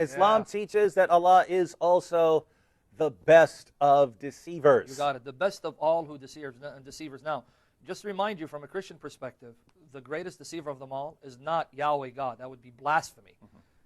Islam teaches that Allah is also the best of deceivers. You got it. The best of all who deceivers. Now, just to remind you from a Christian perspective, the greatest deceiver of them all is not Yahweh God. That would be blasphemy.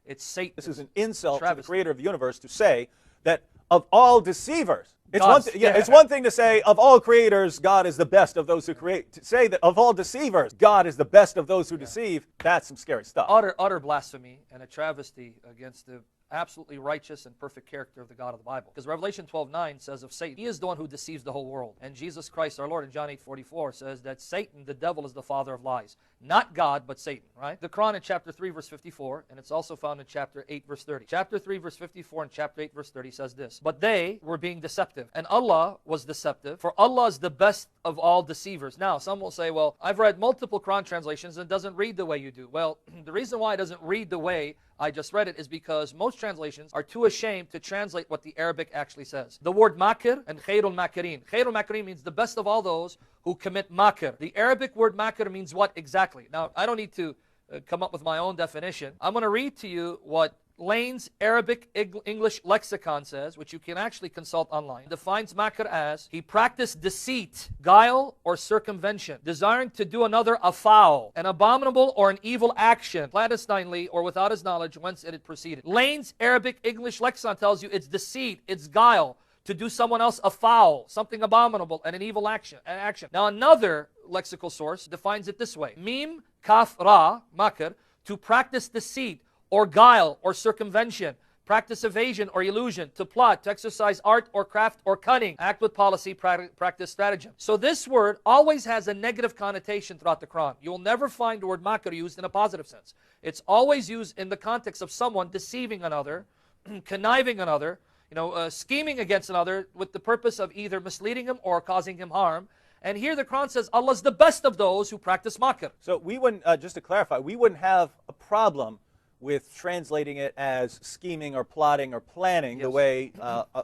It's Satan. This is an insult to the creator of the universe to say that of all deceivers, it's one thing to say of all creators, God is the best of those who create. To say that of all deceivers, God is the best of those who deceive, that's some scary stuff. Utter blasphemy and a travesty against the absolutely righteous and perfect character of the God of the Bible. Because Revelation 12:9 says of Satan, he is the one who deceives the whole world. And Jesus Christ our Lord in John 8:44 says that Satan, the devil, is the father of lies. Not God, but Satan, right? The Quran in chapter 3 verse 54, and it's also found in chapter 8 verse 30. Chapter 3 verse 54 and chapter 8 verse 30 says this: but they were being deceptive, and Allah was deceptive, for Allah is the best of all deceivers. Now, some will say, well, I've read multiple Quran translations and it doesn't read the way you do. Well, the reason why it doesn't read the way I just read it is because most translations are too ashamed to translate what the Arabic actually says. The word makir and khairul makirin. Khairul makirin means the best of all those who commit makir. The Arabic word makir means what exactly? Now, I don't need to come up with my own definition. I'm going to read to you what Lane's Arabic English lexicon says, which you can actually consult online. Defines makr as: he practiced deceit, guile, or circumvention, desiring to do another a foul, an abominable or an evil action, clandestinely or without his knowledge whence it had proceeded. Lane's Arabic English lexicon tells you it's deceit, it's guile, to do someone else a foul, something abominable, and an evil action. Now another lexical source defines it this way: mim, kaf, ra, makr, to practice deceit, or guile, or circumvention, practice evasion or illusion, to plot, to exercise art or craft or cunning, act with policy, practice stratagem. So this word always has a negative connotation throughout the Quran. You will never find the word makr used in a positive sense. It's always used in the context of someone deceiving another, conniving another, scheming against another with the purpose of either misleading him or causing him harm. And here the Quran says Allah is the best of those who practice makr. So we wouldn't, just to clarify, we wouldn't have a problem with translating it as scheming or plotting or planning, the way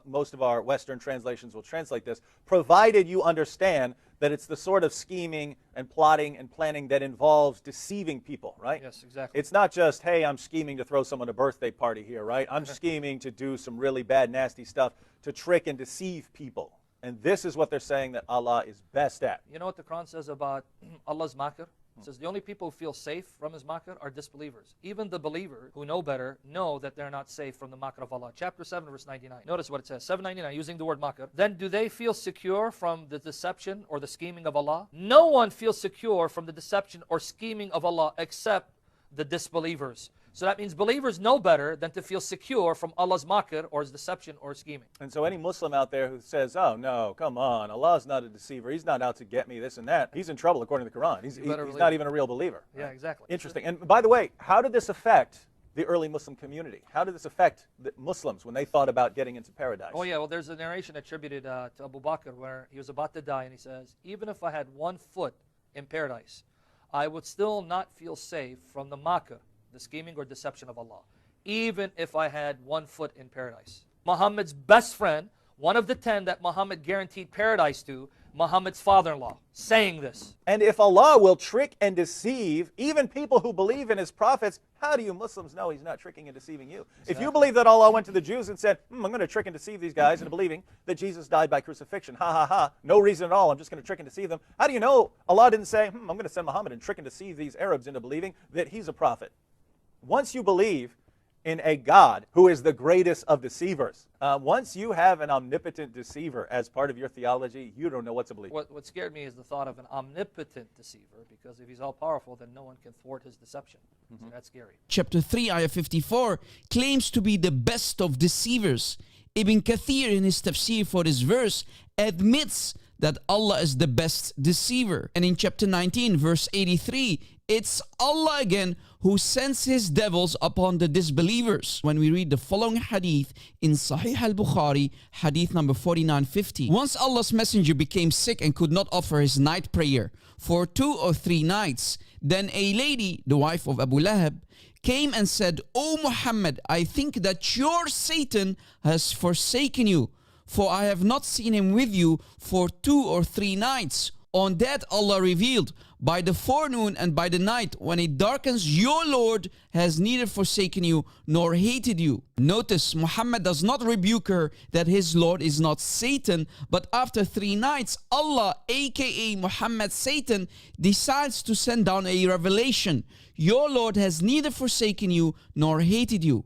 most of our Western translations will translate this, provided you understand that it's the sort of scheming and plotting and planning that involves deceiving people, right? Yes, exactly. It's not just, hey, I'm scheming to throw someone a birthday party here, right? I'm scheming to do some really bad, nasty stuff to trick and deceive people. And this is what they're saying that Allah is best at. You know what the Quran says about Allah's makr? It says the only people who feel safe from his makr are disbelievers. Even the believer who know better know that they're not safe from the makr of Allah. Chapter 7 verse 99. Notice what it says, 799, using the word makr. Then do they feel secure from the deception or the scheming of Allah? No one feels secure from the deception or scheming of Allah except the disbelievers. So that means believers know better than to feel secure from Allah's makr or his deception or scheming. And so any Muslim out there who says, oh no, come on, Allah's not a deceiver, he's not out to get me, this and that, he's in trouble according to the Quran. He's not even a real believer. Yeah, right? Exactly. Interesting. And by the way, how did this affect the early Muslim community? How did this affect the Muslims when they thought about getting into paradise? Oh yeah, well there's a narration attributed to Abu Bakr where he was about to die and he says, even if I had 1 foot in paradise, I would still not feel safe from the makr, the scheming or deception of Allah, even if I had 1 foot in paradise. Muhammad's best friend, one of the 10 that Muhammad guaranteed paradise to, Muhammad's father-in-law, saying this. And if Allah will trick and deceive even people who believe in his prophets, how do you Muslims know he's not tricking and deceiving you? Exactly. If you believe that Allah went to the Jews and said, I'm going to trick and deceive these guys into believing that Jesus died by crucifixion, ha ha ha, no reason at all, I'm just going to trick and deceive them. How do you know Allah didn't say, I'm going to send Muhammad and trick and deceive these Arabs into believing that he's a prophet? Once you believe in a God who is the greatest of deceivers, once you have an omnipotent deceiver as part of your theology, you don't know what to believe. What scared me is the thought of an omnipotent deceiver, because if he's all-powerful, then no one can thwart his deception. So that's scary. Chapter 3, ayah 54 claims to be the best of deceivers. Ibn Kathir in his tafsir for this verse admits that Allah is the best deceiver. And in chapter 19, verse 83, it's Allah again who sends his devils upon the disbelievers. When we read the following hadith in Sahih al-Bukhari, hadith number 4950. Once Allah's messenger became sick and could not offer his night prayer for 2 or 3 nights, then a lady, the wife of Abu Lahab, came and said, O Muhammad, I think that your Satan has forsaken you, for I have not seen him with you for 2 or 3 nights. On that Allah revealed, by the forenoon and by the night, when it darkens, your Lord has neither forsaken you nor hated you. Notice, Muhammad does not rebuke her that his Lord is not Satan, but after 3 nights, Allah, aka Muhammad Satan, decides to send down a revelation. Your Lord has neither forsaken you nor hated you.